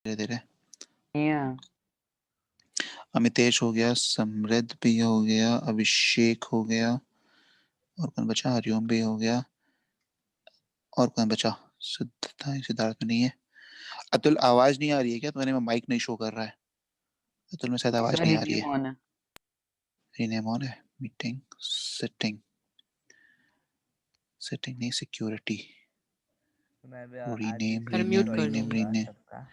धीरे धीरे। Yeah. अमितेश हो गया, समृद्ध भी हो गया, अभिषेक हो गया, और कौन बचा? हरिओम भी हो गया, और कौन बचा? सिद्धार्थ में नहीं है। अतुल, आवाज नहीं आ रही है क्या तुम्हारे में? माइक नहीं शो कर रहा है अतुल में, शायद आवाज इसमें नहीं आ रही रिनेम है। ऑन है। रीनेम ऑन है? मीटिंग सेटिंग, सेटिंग नहीं, सिक्योरिटी। मैं भी आज रीनेम इसी रीनेम चॉइस रीनेम दूंगा रीनेम। सबका।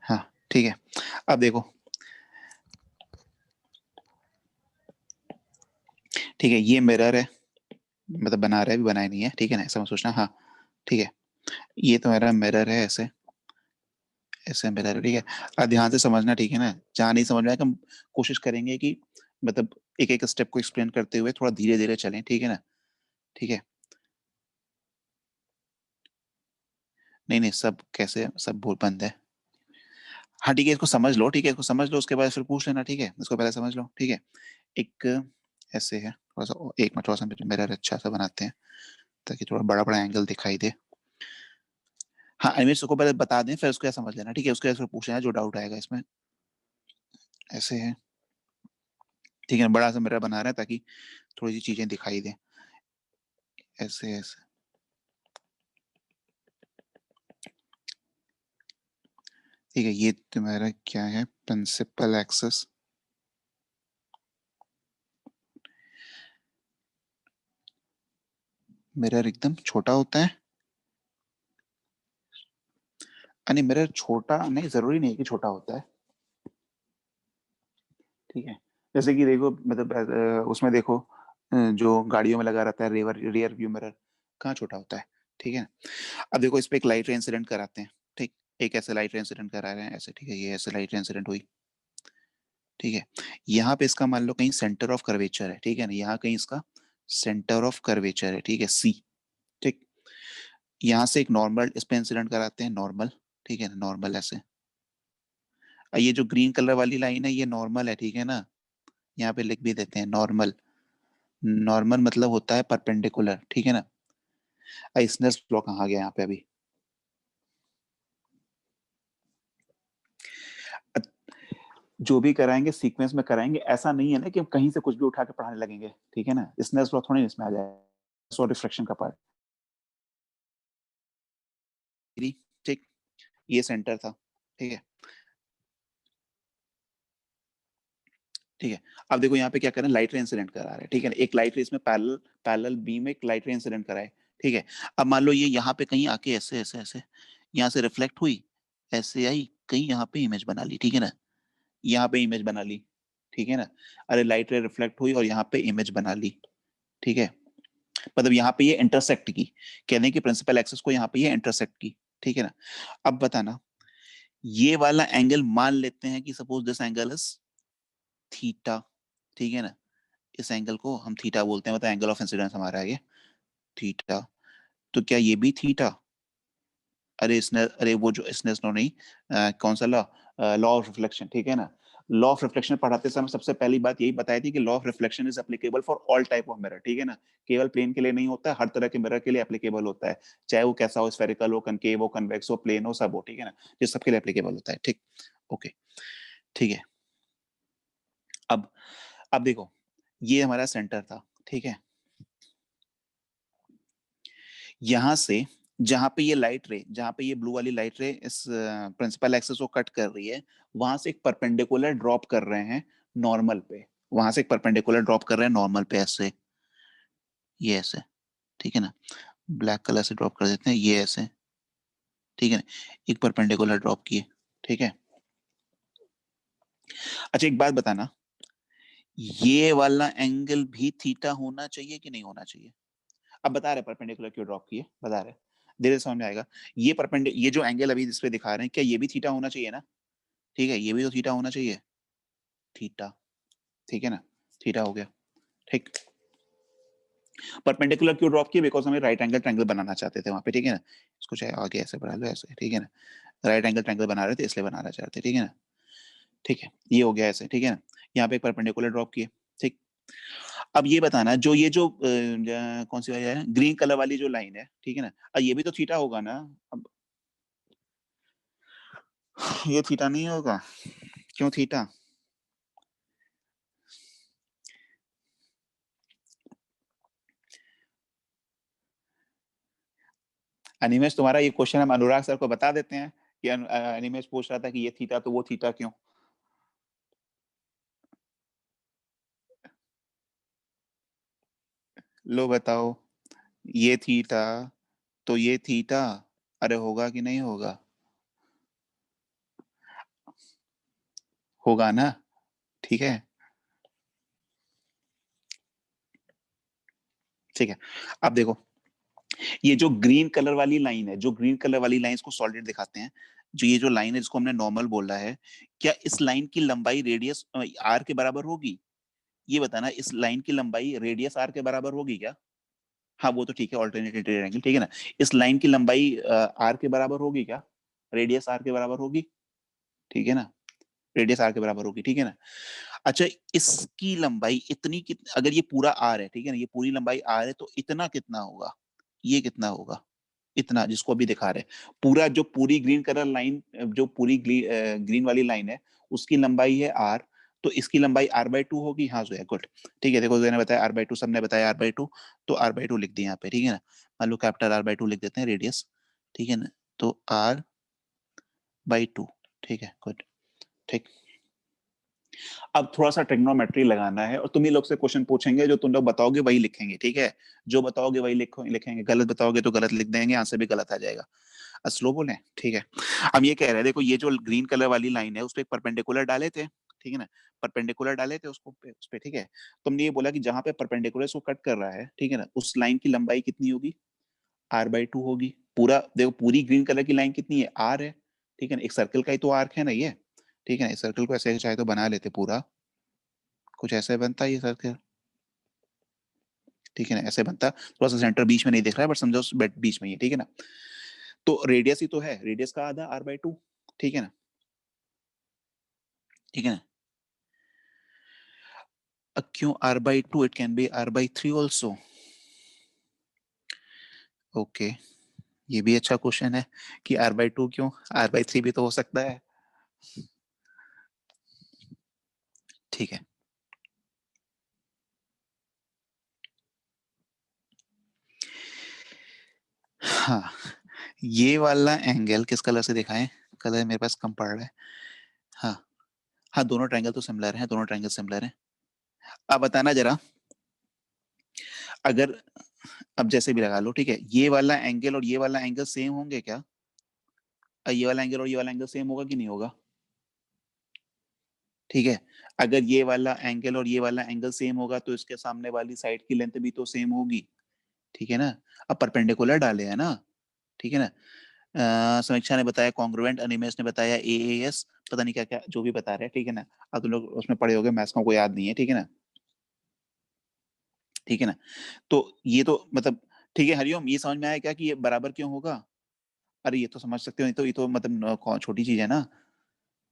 हाँ ठीक है। अब देखो, ठीक है, ये मिरर है, मतलब बना रहा है, भी बनाया नहीं है, ठीक है ना, ऐसा मत सोचना। हाँ ठीक है, ये तुम्हारा मिरर है, ऐसे ऐसे मिरर है, ठीक है। अब ध्यान से समझना, ठीक है ना। जहाँ नहीं समझ में आएगा हम कोशिश करेंगे कि मतलब एक एक स्टेप को एक्सप्लेन करते हुए थोड़ा धीरे धीरे चलें, ठीक है ना। ठीक है, नहीं नहीं, सब कैसे, सब भूल बंद है। हाँ ठीक है, इसको समझ लो, ठीक है, इसको समझ लो, उसके बाद फिर पूछ लेना, ठीक है। इसको पहले समझ लो, ठीक है। एक ऐसे है, थोड़ा सा एक मिनट, थोड़ा सा मिरर अच्छा सा बनाते हैं ताकि थोड़ा बड़ा बड़ा एंगल दिखाई दे। हाँ इमेज को पहले बता दें, फिर उसको समझ लेना, ठीक है। उसके बाद फिर पूछ लेना जो डाउट आएगा इसमें। ऐसे है, ठीक है, बड़ा सा मिरर बना रहा है ताकि थोड़ी सी चीजें दिखाई दे। ऐसे ऐसे, ठीक है। ये तुम्हारा क्या है? Principal axis. मिरर एकदम छोटा होता है, यानी मिरर छोटा नहीं, जरूरी नहीं कि छोटा होता है, ठीक है। जैसे कि देखो, मतलब उसमें देखो, जो गाड़ियों में लगा रहता है रियर व्यू मिरर, कहाँ छोटा होता है, ठीक है। अब देखो, इस पे एक लाइट रे इंसिडेंट कराते हैं, ठीक। एक ऐसे लाइट रे इंसिडेंट करा रहे हैं, ऐसे, ठीक है। ये ऐसे लाइट रे इंसिडेंट हुई, ठीक है। यहाँ पे इसका मान लो कहीं सेंटर ऑफ कर्वेचर है, ठीक है ना। यहाँ कहीं इसका सेंटर ऑफ कर्वेचर है, ठीक है, सी, ठीक। यहाँ से एक नॉर्मल इस पे इंसिडेंट कराते हैं, नॉर्मल, ठीक है ना, नॉर्मल ऐसे। ये जो ग्रीन कलर वाली लाइन है ये नॉर्मल है, ठीक है ना। यहाँ पे लिख भी देते हैं नॉर्मल। नॉर्मल मतलब होता है परपेंडिकुलर, ठीक है ना। स्नेल्स लॉ कहाँ गया यहाँ पे अभी? जो भी कराएंगे सीक्वेंस में कराएंगे, ऐसा नहीं है ना कि हम कहीं से कुछ भी उठा के पढ़ाने लगेंगे, ठीक है ना। स्नेल्स लॉ थोड़ी इसमें आ जाएगा, सो रिफ्लेक्शन का पार्ट, ठीक। ये सेंटर था, ठीक है, ठीक है। अब देखो यहाँ पे क्या करें, लाइट रे इंसिडेंट करा रहे हैं, ठीक है ना। एक लाइट रे इसमें पैरेलल पैरेलल बीम में एक लाइट रे इंसिडेंट कराए, ठीक है। अब मान लो ये यहाँ पे कहीं आके ऐसे ऐसे ऐसे यहाँ से रिफ्लेक्ट हुई, ऐसे आई, कहीं यहाँ पे इमेज बना ली, ठीक है ना। यहाँ पे इमेज बना ली, ठीक है ना। अरे लाइट रे रिफ्लेक्ट हुई और यहाँ पे इमेज बना ली, ठीक है। मतलब यहाँ पे ये इंटरसेक्ट की, कहने की प्रिंसिपल एक्सिस को यहाँ पे ये इंटरसेक्ट की, ठीक है ना। अब बताना, ये वाला एंगल मान लेते हैं कि suppose this angle is theta, ठीक है ना। इस एंगल को हम थीटा बोलते हैं, मतलब एंगल ऑफ इंसिडेंस हमारा है ये थीटा। तो क्या ये भी थीटा? अरे इसने, अरे वो जो इसने नो नहीं, कौन सा लॉ? लॉ ऑफ रिफ्लेक्शन, ठीक है ना। लॉ ऑफ रिफ्लेक्शन पढ़ाते समय सबसे पहली बात यही बताई थी कि law of reflection is applicable for all type of mirror, ठीक है ना। केवल प्लेन के लिए नहीं होता है, हर तरह के मिरर के लिए एप्लीकेबल होता है, चाहे वो कैसा हो, स्फेरिकल हो, कनकेव हो, कन्वेक्स हो, प्लेन हो, सब हो, ठीक है ना। ये सबके लिए एप्लीकेबल होता है, ठीक। ओके, ठीक है। अब अब देखो, ये हमारा सेंटर था, ठीक है। यहां से जहां पे ये लाइट रे, जहां पे ये ब्लू वाली लाइट रे इस प्रिंसिपल एक्सिस को कट कर रही है, वहां से एक परपेंडिकुलर ड्रॉप कर रहे हैं नॉर्मल पे। वहां से एक परपेंडिकुलर ड्रॉप कर रहे हैं नॉर्मल पे, ऐसे, ये ऐसे, ठीक है ना। ब्लैक कलर से ड्रॉप कर देते हैं, ये ऐसे, ठीक है ना। एक परपेंडिकुलर ड्रॉप किए, ठीक है। अच्छा एक बात बताना, ये वाला एंगल भी थीटा होना चाहिए कि नहीं होना चाहिए? अब बता रहे परपेंडिकुलर क्यों ड्रॉप किए, बता रहे, धीरे समझ में आएगा। ये जो एंगल अभी इस पे दिखा रहे हैं, क्या ये भी थीटा होना चाहिए ना? ठीक है, ये भी तो थीटा होना चाहिए, थीटा, ठीक है ना। थीटा हो गया, ठीक। परपेंडिकुलर क्यों ड्रॉप किया? बिकॉज हमें राइट एंगल ट्रायंगल बनाना चाहते थे वहां पे, ठीक है ना। इसको चाहे आगे ऐसे बढ़ा लो, ऐसे, ठीक है ना। राइट एंगल ट्रायंगल बना रहे थे, इसलिए बनाना चाहते थे, ठीक है ना। ठीक है, ये हो गया ऐसे, ठीक है ना। यहाँ पे एक परपेंडिकुलर ड्रॉप किए, ठीक। अब ये बताना, जो ये जो कौन सी वाली है, ग्रीन कलर वाली जो लाइन है, ठीक है ना, ये भी तो थीटा होगा ना। अब ये थीटा नहीं होगा, क्यों थीटा? अनिमेश, तुम्हारा ये क्वेश्चन हम अनुराग सर को बता देते हैं कि अनिमेश पूछ रहा था कि ये थीटा तो वो थीटा क्यों। लो बताओ, ये थीटा तो ये थीटा, अरे होगा कि नहीं होगा? होगा ना, ठीक है। ठीक है, अब देखो, ये जो ग्रीन कलर वाली लाइन है, जो ग्रीन कलर वाली लाइन, इसको सॉलिड दिखाते हैं। जो ये जो लाइन है जिसको हमने नॉर्मल बोला है, क्या इस लाइन की लंबाई रेडियस आर के बराबर होगी? ये बताना, इस लाइन की लंबाई रेडियस आर के बराबर होगी क्या? हाँ वो तो ठीक है, ऑल्टरनेटिव ट्रायंगल, ठीक है ना। इस लाइन की लंबाई आर के बराबर होगी क्या? रेडियस आर के बराबर होगी, ठीक है ना। रेडियस आर के बराबर होगी, ठीक है ना। अच्छा, इसकी लंबाई इतनी कितनी, अगर ये पूरा आर है, ठीक है ना, ये पूरी लंबाई आर है, तो इतना कितना होगा? ये कितना होगा? इतना, जिसको अभी दिखा रहे हैं। पूरा जो पूरी ग्रीन कलर लाइन, जो पूरी ग्रीन वाली लाइन है, उसकी लंबाई है आर, तो इसकी लंबाई आर बाई टू होगी। हाँ जो है, गुड। ठीक है, देखो जो ने बताया आर बाई टू, सबने बताया आर बाई टू, तो आर बाई टू लिख दिया यहाँ पे, ठीक है ना। मान लो कैपिटल आर बाई टू लिख देते हैं, रेडियस, ठीक है ना। तो आर बाई टू, ठीक है, गुड। ठीक, अब थोड़ा सा ट्रिग्नोमेट्री लगाना है, और तुम ही लोग से क्वेश्चन पूछेंगे, जो तुम लोग बताओगे वही लिखेंगे, ठीक है। जो बताओगे वही लिखेंगे, गलत बताओगे तो गलत लिख देंगे, आंसर भी गलत आ जाएगा। स्लो बोले, ठीक है। हम ये कह रहे हैं, देखो ये जो ग्रीन कलर वाली लाइन है, उस पर एक परपेंडिकुलर डाले थे, ठीक है ना। परपेंडिकुलर डाले थे उसको उस पे, ठीक है। तुमने ये बोला कि जहां पे परपेंडिकुलर उसको कट कर रहा है, ठीक है ना, उस लाइन की लंबाई कितनी होगी? आर बाई टू होगी। पूरा देखो, पूरी ग्रीन कलर की लाइन कितनी है? आर है, ठीक है ना। एक सर्कल का ही तो आर्क है ना ये, ठीक है ना। इस सर्कल को ऐसे चाहे तो बना लेते पूरा, कुछ ऐसे बनता है ये सर्कल, ठीक है ना, ऐसे बनता। थोड़ा सा सेंटर बीच में नहीं दिख रहा है, बट समझो बीच में ही है, ठीक है ना। तो रेडियस ही तो है, रेडियस का आधा आर बाई टू, ठीक है ना, ठीक है ना। क्यों R by two? It can be R by three also. Okay, ये भी अच्छा क्वेश्चन है कि आर बाई टू क्यों, आर बाई थ्री भी तो हो सकता है, ठीक है। हाँ, ये वाला एंगल किस कलर से दिखाएं? कलर मेरे पास कम पड़ रहा है। हाँ, हाँ दोनों ट्रायंगल तो सिमिलर हैं, दोनों ट्रायंगल सिमिलर हैं। अब बताना जरा, अगर, अब जैसे भी लगा लो, ठीक है, ये वाला एंगल और ये वाला एंगल सेम होंगे क्या? ये वाला एंगल और ये वाला एंगल सेम होगा कि नहीं होगा? ठीक है, अगर ये वाला एंगल और ये वाला एंगल सेम होगा, तो इसके सामने वाली साइड की लेंथ भी तो सेम होगी, ठीक है ना। अब परपेंडिकुलर डाले है ना, ठीक है ना। समीक्षा ने बताया कॉन्ग्रुएंट, अनिमेश ने बताया एएएस, पता नहीं क्या क्या जो भी बता रहे हैं, ठीक है ना। अब तुम लोग उसमें पढ़े होगे, मैथ्स को याद नहीं है, ठीक है ना, ठीक है ना। तो ये तो मतलब, ठीक है हरिओम, ये समझ में आया क्या कि ये बराबर क्यों होगा? अरे ये तो समझ सकते हो, ये तो मतलब छोटी चीज है ना।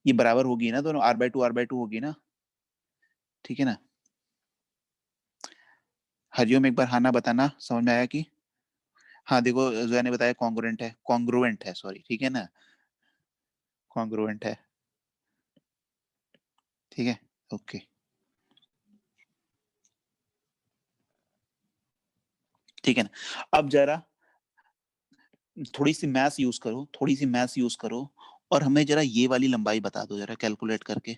ये बराबर होगी ना, दोनों आर बाई टू होगी ना, ठीक है ना। हरिओम एक बार हाँ ना बताना, समझ में आया कि? हाँ देखो, जोया ने बताया कॉन्ग्रुएंट है, कॉन्ग्रुएंट है, सॉरी, ठीक है ना, कॉन्ग्रुएंट है, ठीक है, ओके। ठीक है ना। अब जरा थोड़ी सी मैथ्स यूज करो, थोड़ी सी मैथ्स यूज करो, और हमें जरा ये वाली लंबाई बता दो जरा कैलकुलेट करके।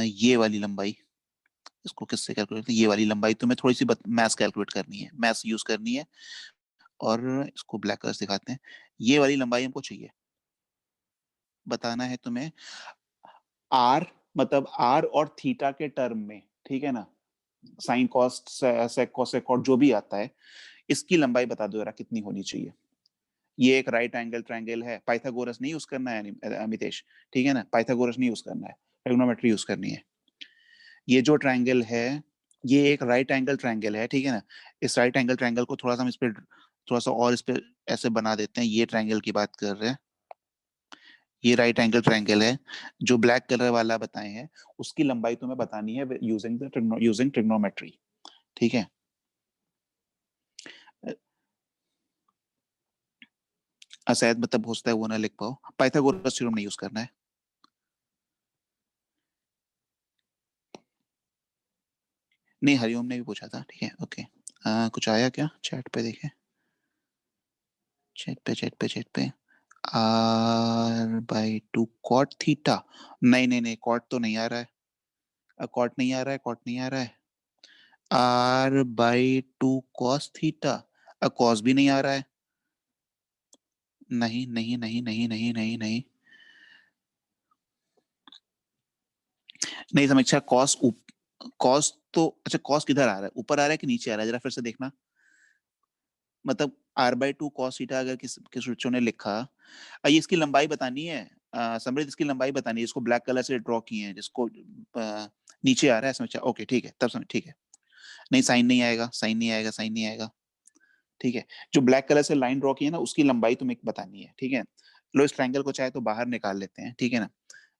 ये वाली लंबाई, इसको किससे कैलकुलेट, ये वाली लंबाई तुम्हें थोड़ी सी मैथ्स कैलकुलेट करनी है, मैथ्स यूज करनी है। और इसको ब्लैक कलर से दिखाते हैं, ये वाली लंबाई हमको चाहिए, बताना है तुम्हें। आर, मतलब आर और थीटा के टर्म में, ठीक है ना, साइन कॉस सेक कोसेक और जो भी आता है, इसकी लंबाई बता दो जरा कितनी होनी चाहिए। ये एक राइट एंगल ट्रायंगल है, पाइथागोरस नहीं यूज करना है अमितेश, ठीक है ना, पाइथागोरस नहीं यूज करना है, ट्रिग्नोमेट्री यूज करनी है। ये जो ट्रायंगल है, ये एक राइट एंगल ट्रायंगल है, ठीक है ना। इस राइट एंगल ट्रायंगल को थोड़ा सा हम इस पे, थोड़ा सा और इस पे ऐसे बना देते हैं, ये ट्रायंगल की बात कर रहे हैं। ये राइट एंगल ट्रायंगल है, जो ब्लैक कलर वाला बताए हैं, उसकी लंबाई तुम्हें बतानी है यूजिंग ट्रिग्नोमेट्री, ठीक है, शायद मतलब हो सकता है वो ना लिख पाओ, पाइथागोरस थ्योरम नहीं यूज करना है। नहीं, हरिओम ने भी पूछा था, ठीक है, ओके। कुछ आया क्या चैट पे, देखें चैट पे r/2 कॉट थीटा, नहीं नहीं नहीं, कॉट तो नहीं आ रहा है, कॉट नहीं आ रहा है, कॉट नहीं आ रहा है। r/2 कॉस थीटा, कॉस भी नहीं आ रहा है, नहीं नहीं नहीं नहीं नहीं नहीं नहीं नहीं समीक्षा, कॉस तो अच्छा, कॉस किधर आ रहा है, ऊपर आ रहा है कि नीचे आ रहा है, जरा फिर से देखना। मतलब r/2 cos थीटा अगर किस बच्चों ने लिखा, ये इसकी लंबाई बतानी है, समृद्ध इसकी लंबाई बतानी है, इसको ब्लैक कलर से ड्रॉ किए हैं, जिसको नीचे आ रहा है समझा, ओके ठीक है, तब समझ ठीक है। नहीं साइन नहीं आएगा, साइन नहीं आएगा, साइन नहीं आएगा, ठीक है। जो ब्लैक कलर से लाइन ड्रॉ की है ना, उसकी लंबाई तुम्हें बतानी है, ठीक है। लो, इस ट्रायंगल को चाहे तो बाहर निकाल लेते हैं, ठीक है ना,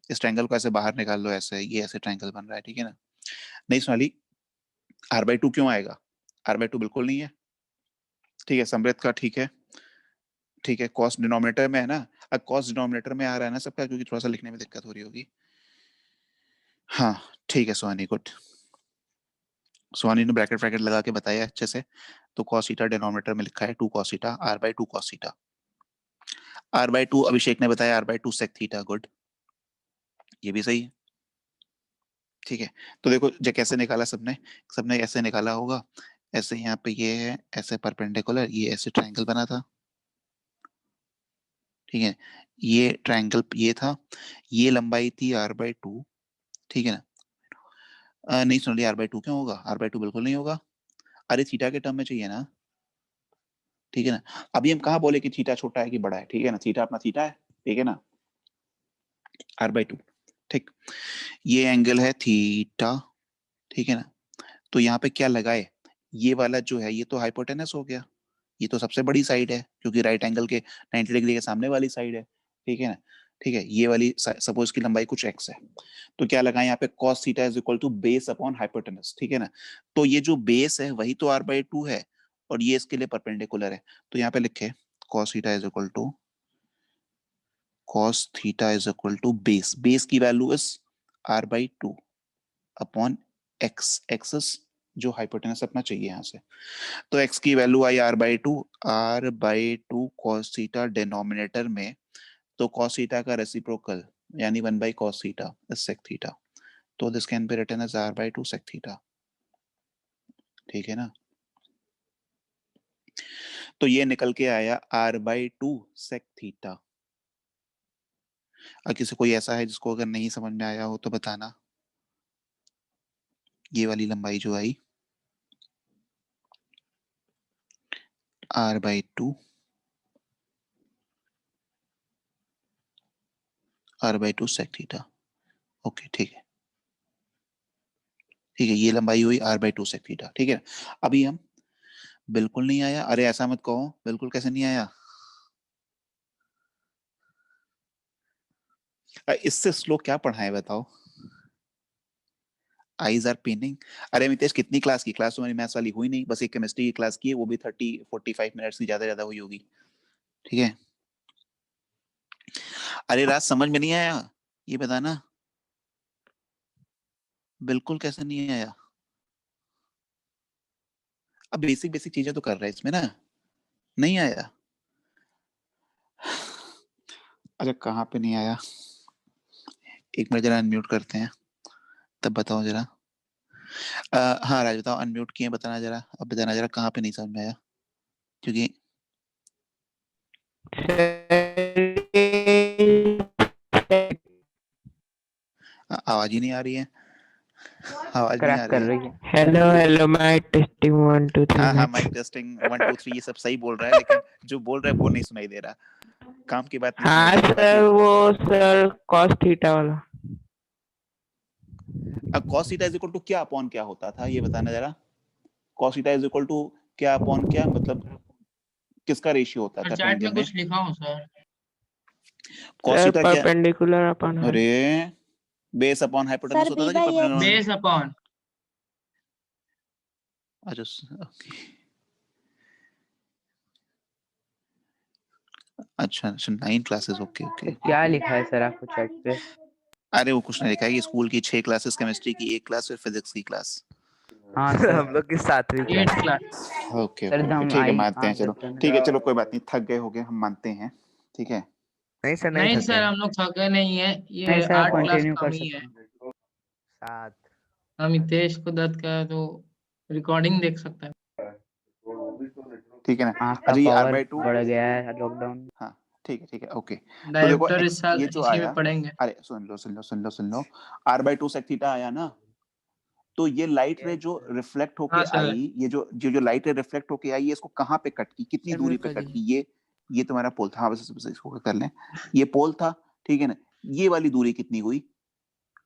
इस ट्रायंगल को ऐसे बाहर निकाल लो, ऐसे ये ऐसे ट्रायंगल बन रहा है, ठीक है ना। नहीं सोनाली, r/2 क्यों आएगा, r/2 बिल्कुल नहीं है, ठीक है, समृद्ध का ठीक है, ठीक है, कॉस्ट डिनोमिनेटर में है ना, अब कॉस्ट डिनोमिनेटर में आ रहा है ना सबका, क्योंकि थोड़ा सा लिखने में दिक्कत हो रही होगी। हाँ ठीक है सोहानी, गुड, सोहानी ने ब्रैकेट ब्रैकेट लगा के बताया अच्छे से। तो cos थीटा डिनोमिनेटर में लिखा है 2 cos theta, r/2 cos theta, r/2 अभिषेक ने बताया r/2 sec थीटा, गुड, ये भी सही है, ठीक है। तो देखो जो कैसे निकाला सबने, सबने ऐसे निकाला होगा, ऐसे यहाँ पे ये है, ऐसे परपेंडिकुलर, ये ऐसे ट्रायंगल बना था, ठीक है, ये ट्रायंगल ये था, ये लंबाई थी r/2, ठीक है ना। नहीं सुन लिया, r/2 क्यों होगा, r/2 बिल्कुल नहीं होगा, अरे थीटा के टर्म में चाहिए ना, ठीक है ना। अभी हम कहाँ बोले कि थीटा छोटा है कि बड़ा है, ठीक है ना, थीटा अपना थीटा है, ठीक है ना, r/2, ठीक। ये एंगल है थीटा, ठीक है ना। तो यहाँ पे क्या लगाए, ये वाला जो है ये तो हाइपोटेनस हो गया, ये तो सबसे बड़ी साइड है, क्योंकि राइट एंगल के 90 डिग्री के सामने वाली साइड है, ठीक है ना। ठीक है, ये वाली सपोज की लंबाई कुछ x है, तो क्या लगाए यहाँ पे cos theta is equal to base upon hypotenuse, ठीक है ना। तो ये जो बेस है वही तो r/2 है, और ये इसके लिए परपेंडिकुलर है, तो यहाँ पे लिखे cos theta is equal to cos theta is equal to base, base की value is r/2 upon x, axis जो हाइपोटेनस अपना चाहिए यहाँ से। तो x की वैल्यू आई r/2 cos थीटा डिनोमिनेटर में, तो cos थीटा का रेसिप्रोकल यानी 1 by cos theta is sec theta, तो this can be written as r/2 sec theta, ठीक है ना। तो ये निकल के आया r/2 sec थीटा। अगर किसी कोई ऐसा है जिसको अगर नहीं समझ में आया हो तो बताना, ये वाली लंबाई जो आई r/2 sec थीटा, ओके ठीक है, ठीक है, ये लंबाई हुई r/2 sec थीटा, ठीक है। अभी हम बिल्कुल नहीं आया, अरे ऐसा मत कहो, बिल्कुल कैसे नहीं आया, इससे स्लो क्या पढ़ा है बताओ, आईज आर पेनिंग। अरे मितेश, कितनी क्लास की, क्लास तुम्हारी मैथ्स वाली हुई नहीं, बस एक केमिस्ट्री की क्लास की है, वो भी 30-45 मिनट्स की ज्यादा हुई होगी, ठीक है। अरे रात समझ में नहीं आया, ये बताना, बिल्कुल कैसे नहीं आया, अब बेसिक बेसिक चीजें तो कर रहे हैं इसमें ना, नहीं आया, अच्छा कहाँ पे नहीं आया, एक मिनट जरा अनम्यूट करते हैं, तब बताओ जरा। हाँ राज बताओ, अनम्यूट किए, बताना जरा, अब बताना जरा कहाँ पे नहीं समझ में आया, क्योंकि आवाज ही नहीं आ रही है, आवाज नहीं क्रैक आ रही कर है। रही है। हेलो हेलो, माइक टेस्टिंग 1 2 3 हाँ हाँ, मैक्स। माइक टेस्टिंग 1 2 3 ये सब सही बोल रहा है, लेकिन जो बोल रहा है वो नहीं सुनाई दे रहा, काम की बात नहीं सुनाई हाँ दे रही, सर, बाकी वो सर कॉस थीटा वाला। अब cos theta is equal to क्या अपॉन क्या होता था, ये बताना जरा, cos theta is equal to क्या अपॉन क्या, मतलब किसका रेशियो होता सर था चैट ट्रायंगल में में, कुछ लिखा हो सर। cos सर थीटा क्या, परपेंडिकुलर अपन है। अरे बेस अपॉन हाइपोटेनस सर होता बी था कि by perpendicular, base upon okay, अच्छा 9 क्लासेस, ओके ओके तो क्या लिखा है सर आपको चैट पे? अरे वो कुछ नहीं लिखा है कि स्कूल की 6 क्लासेस, केमिस्ट्री की 1 क्लास और फिजिक्स की क्लास। हाँ सर, हम लोग की 7वीं 8 class. Class. Okay sir okay हम ठीक है, आई मानते हैं, चलो ठीक है, चलो कोई बात नहीं, थक गए होगे, हम मानते हैं, ठीक है। नहीं सर, नहीं नहीं थके। सर, हम लोग थके नहीं है, नहीं ये सर 8 क्लास कंटिन्यू कम कर ही सकते है। हैं। 7। हम हितेश को दर्द का तो रिकॉर्डिंग देख सकता है। ठीक है ना। आँख का अच्छा ये पावर R/2, बढ़ गया है लॉकडाउन। हाँ ठीक है ओके। तो देखो डायोप्टर इस साल ये जो इसी आया, में पढ़ेंगे। अरे सुन लो, R/2 sec थीटा आया ना, तो ये लाइट रे जो रिफ्लेक्ट होके हाँ सर। आई, ये जो लाइट रे रिफ्लेक्ट होके आई, ये इसको कहाँ पे कट की, कितनी सर दूरी म्यूट पे कर कट दीजिए। की, ये तुम्हारा पोल था, हाँ बस इसको कर लें, ये पोल था, ठीक है ना। ये वाली दूरी कितनी हुई,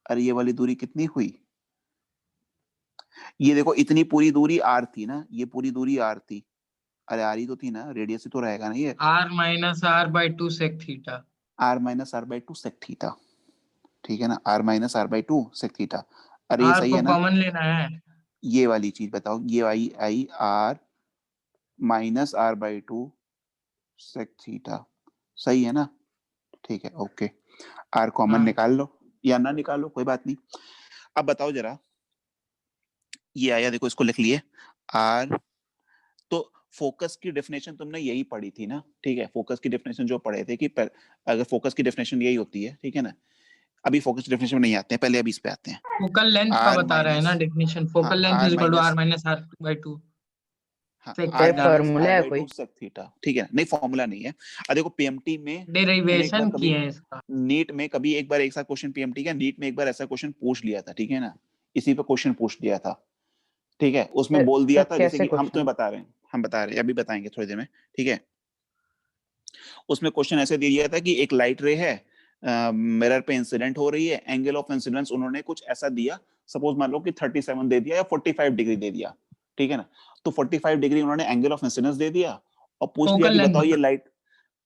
अरे ये वाली दूरी कितनी हुई, ये देखो इतनी पूरी दूरी R थी ना, ये पूरी दूरी R थी, अरे R ही तो थी ना, रेडियस ही तो रहेगा ना ये, R-R/2 sec theta. R-R/2 sec theta, ठीक है ना, R-R/2 sec थीटा, अरे ये R सही को है ना। कॉमन लेना है। ये वाली चीज बताओ, ये आई R-R/2 sec थीटा, सही है ना, ठीक है ओके। R कॉमन हाँ निकाल लो या ना निकालो, कोई बात नहीं। अब बताओ जरा, ये आया देखो, इसको लिख लिए R, तो फोकस की डेफिनेशन तुमने यही पढ़ी थी ना, ठीक है, फोकस की डेफिनेशन जो पढ़े थे कि अगर फोकस की डेफिनेशन यही होती है, ठीक है ना। अभी फोकस की डेफिनेशन में नहीं आते हैं, पहले अभी इस पे आते हैं। फोकल लेंथ का R बता रहे हैं ना माइनस, डेफिनेशन। हाँ focal length R is equal to minus, R-R/2 हाँ sec R sir theta. Minus formula R है बाई कोई? टू सेक थीटा, ठीक है, नहीं फॉर्मूला नहीं है। अब देखो पीएमटी में मैंने एक बार डेरिवेशन कभी किए हैं इसका। नीट में कभी एक बार एक साथ क्वेश्चन पीएमटी का नीट में एक बार ऐसा क्वेश्चन पूछ लिया था, ठीक है ना, इसी पे क्वेश्चन पूछ लिया था, ठीक है, उसमें सर बोल दिया सर था, जैसे कैसे कि हम तुम्हें क्वेश्चन? बता रहे हैं, हम बता रहे हैं, अभी बताएंगे थोड़ी देर में, ठीक है। उसमें क्वेश्चन ऐसे दे दिया था कि एक लाइट रे है, मिरर पे इंसिडेंट हो रही है, एंगल ऑफ इंसिडेंस उन्होंने कुछ ऐसा दिया, सपोज मान लो कि 37 दे दिया या 45 डिग्री दे दिया, ठीक है ना। तो 45 डिग्री उन्होंने एंगल ऑफ इंसिडेंस दे दिया और पूछ लिया फोकल कि लेंथ बताओ ये बता। लाइट,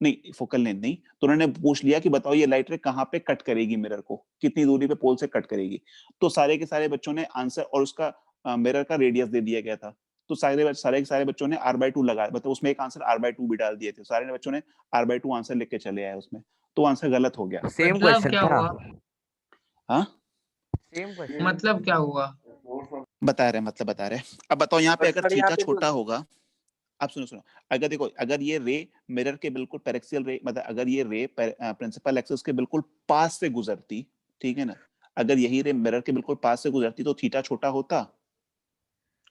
नहीं फोकल लेंथ नहीं, तो उन्होंने पूछ लिया कि बताओ ये लाइट रे कहाँ पे कट करेगी मिरर को, कितनी दूरी पे पोल से कट करेगी। तो सारे के सारे बच्चों ने आंसर और उसका मिरर का रेडियस दे दिया गया था, तो सारे के सारे बच्चों ने R/2 लगाया, मतलब उसमें एक आंसर R/2 भी डाल दिए थे, सारे बच्चों ने R/2 आंसर लिख के चले आए उसमें, तो आंसर गलत हो गया। सेम मतलब क्वेश्चन क्या था। हुआ? हाँ सेम क्वेश्चन। मतलब क्या हुआ? बता रहे, मतलब बता रहे। अब बताओ यहाँ पे पर अगर सर यहाँ थीटा पे जो छोटा होगा, अब सुनो, अगर देखो अगर ये रे मिरर के बिल्कुल पेरेक्सियल रे, मतलब अगर ये रे प्रिंसिपल एक्सिस के बिल्कुल पास से गुजरती, ठीक है ना, अगर यही रे मिरर के बिल्कुल पास से गुजरती तो थीटा छोटा होता,